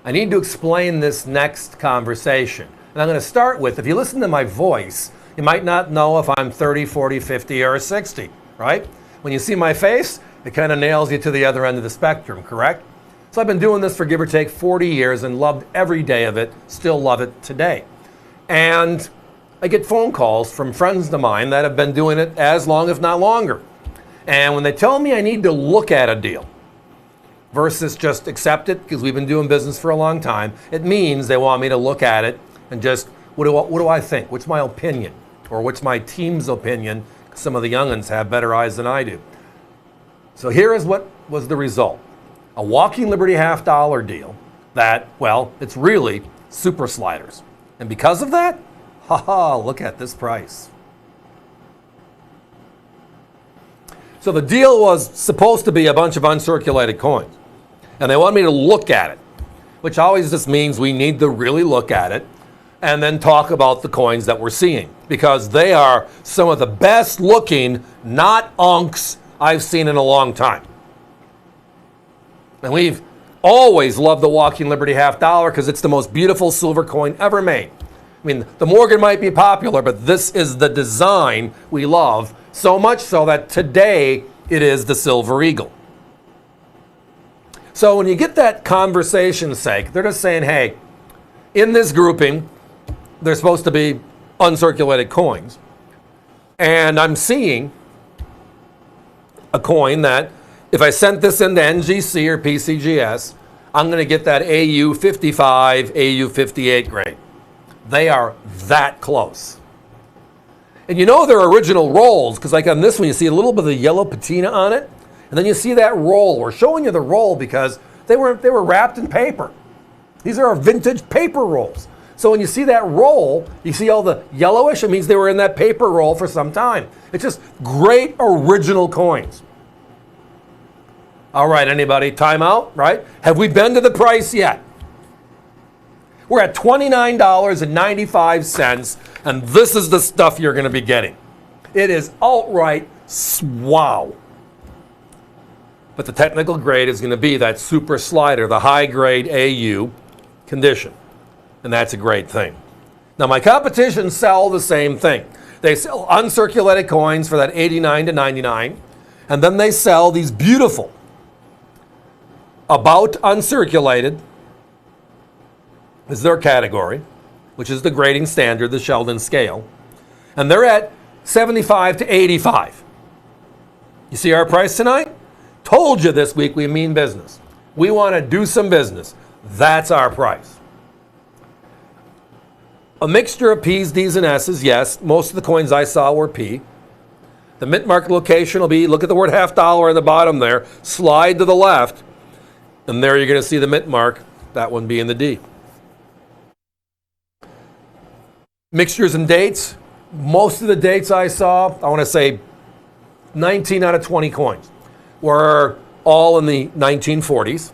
I need to explain this next conversation. And I'm going to start with, if you listen to my voice, you might not know if I'm 30, 40, 50, or 60, right? When you see my face, it kind of nails you to the other end of the spectrum, correct? So I've been doing this for give or take 40 years and loved every day of it, still love it today. And I get phone calls from friends of mine that have been doing it as long, if not longer. And when they tell me I need to look at a deal versus just accept it, because we've been doing business for a long time, it means they want me to look at it and just, what do I think? What's my opinion? Or what's my team's opinion? Some of the young'uns have better eyes than I do. So here is what was the result. A walking Liberty $half deal that, well, it's really super sliders. And because of that, haha, look at this price. So the deal was supposed to be a bunch of uncirculated coins. And they wanted me to look at it, which always just means we need to really look at it and then talk about the coins that we're seeing, because they are some of the best looking, not unks, I've seen in a long time. And we've always loved the Walking Liberty $half because it's the most beautiful silver coin ever made. I mean, the Morgan might be popular, but this is the design we love, so much so that today it is the Silver Eagle. So when you get that conversation's sake, they're just saying, hey, in this grouping, there's supposed to be uncirculated coins. And I'm seeing a coin that, if I sent this into NGC or PCGS, I'm going to get that AU 55, AU 58 grade. They are that close. And you know they're original rolls, because like on this one, you see a little bit of the yellow patina on it, and then you see that roll. We're showing you the roll because they were wrapped in paper. These are our vintage paper rolls. So when you see that roll, you see all the yellowish, it means they were in that paper roll for some time. It's just great original coins. All right, anybody, time out, right? Have we been to the price yet? We're at $29.95, and this is the stuff you're going to be getting. It is outright wow. But the technical grade is going to be that super slider, the high grade AU condition, and that's a great thing. Now, my competition sell the same thing. They sell uncirculated coins for that $89 to $99, and then they sell these beautiful about uncirculated is their category, which is the grading standard, the Sheldon scale. And they're at 75 to 85. You see our price tonight? Told you this week we mean business. We want to do some business. That's our price. A mixture of P's, D's, and S's, yes. Most of the coins I saw were P. The mint market location will be, look at the word $half on the bottom there, slide to the left, and there you're going to see the mint mark, that one being the D. Mixtures and dates. Most of the dates I saw, I want to say 19 out of 20 coins, were all in the 1940s.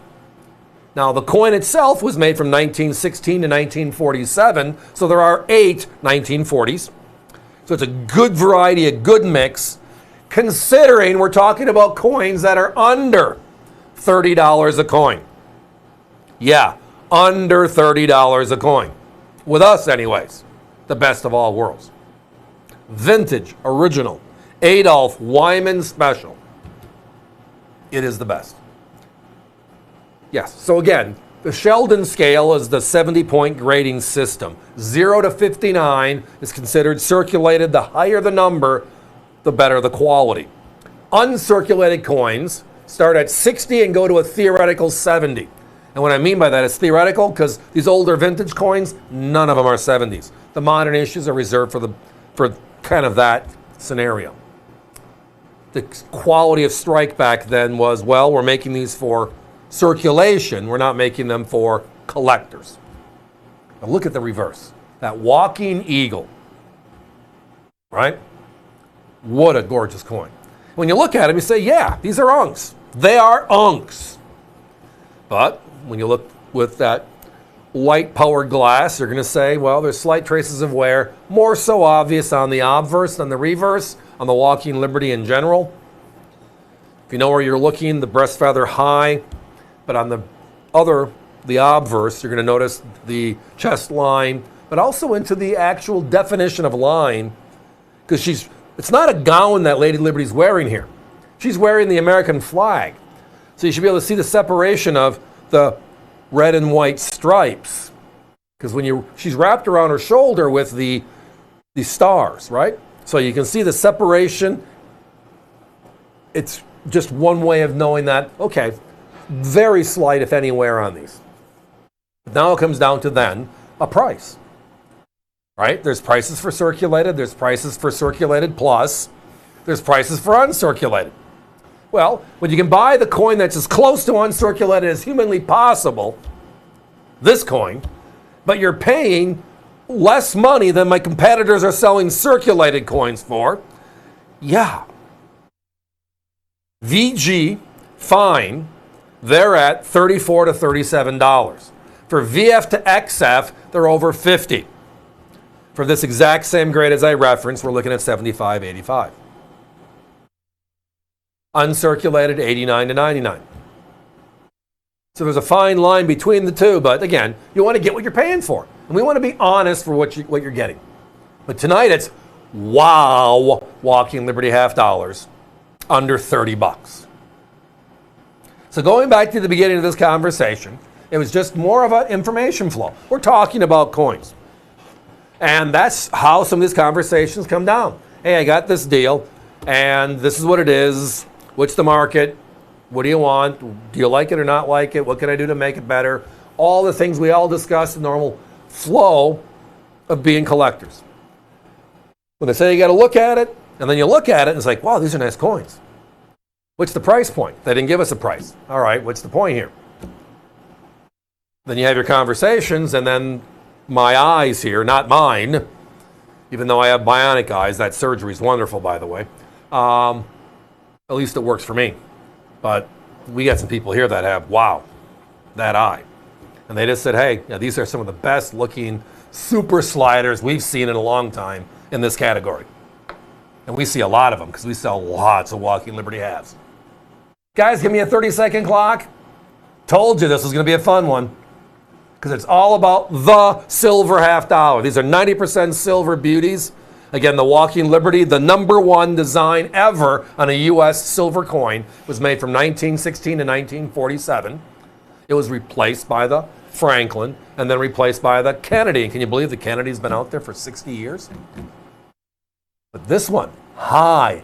Now, the coin itself was made from 1916 to 1947, so there are 8 1940s. So it's a good variety, a good mix, considering we're talking about coins that are under $30 a coin. Yeah, under $30 a coin. With us, anyways. The best of all worlds. Vintage, original, Adolf Wyman special. It is the best. Yes, so again, the Sheldon scale is the 70-point grading system. 0 to 59 is considered circulated. The higher the number, the better the quality. Uncirculated coins start at 60 and go to a theoretical 70. And what I mean by that is theoretical, because these older vintage coins, none of them are 70s. The modern issues are reserved for kind of that scenario. The quality of strike back then was, well, we're making these for circulation. We're not making them for collectors. Now look at the reverse. That walking eagle, right? What a gorgeous coin. When you look at them, you say, yeah, these are unks. They are unks. But when you look with that light powered glass, you're going to say, well, there's slight traces of wear, more so obvious on the obverse than the reverse, on the Walking Liberty in general. If you know where you're looking, the breast feather high, but on the other the obverse. You're going to notice the chest line, but also into the actual definition of line, because it's not a gown that Lady Liberty's wearing here. She's wearing the American flag. So you should be able to see the separation of the red and white stripes. Because she's wrapped around her shoulder with the stars, right? So you can see the separation. It's just one way of knowing that, okay, very slight, if any, wear on these. But now it comes down to then a price, right? There's prices for circulated, there's prices for circulated plus, there's prices for uncirculated. Well, when you can buy the coin that's as close to uncirculated as humanly possible, this coin, but you're paying less money than my competitors are selling circulated coins for, yeah. VG, fine, they're at $34 to $37. For VF to XF, they're over $50. For this exact same grade as I referenced, we're looking at $75, $85. Uncirculated, $89 to $99. So there's a fine line between the two, but again, you want to get what you're paying for. And we want to be honest for what you're getting. But tonight it's, wow, Walking Liberty half dollars, under $30. So going back to the beginning of this conversation, it was just more of an information flow. We're talking about coins. And that's how some of these conversations come down. Hey, I got this deal, and this is what it is. What's the market? What do you want? Do you like it or not like it? What can I do to make it better? All the things we all discuss in the normal flow of being collectors. When they say you got to look at it, and then you look at it and it's like, wow, these are nice coins. What's the price point? They didn't give us a price. All right, what's the point here? Then you have your conversations, and then my eyes here, not mine, even though I have bionic eyes, that surgery is wonderful, by the way. At least it works for me. But we got some people here that have, wow, that eye. And they just said, hey, these are some of the best looking super sliders we've seen in a long time in this category. And we see a lot of them because we sell lots of Walking Liberty halves. Guys, give me a 30-second clock. Told you this was going to be a fun one because it's all about the silver half dollar. These are 90% silver beauties. Again, the Walking Liberty, the #1 design ever on a U.S. silver coin, was made from 1916 to 1947. It was replaced by the Franklin and then replaced by the Kennedy. And can you believe the Kennedy's been out there for 60 years? But this one, high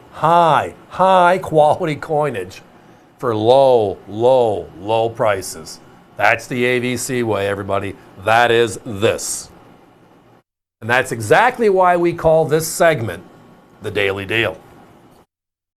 quality coinage for low prices. That's the AVC way, everybody. That is this. And that's exactly why we call this segment the Daily Deal.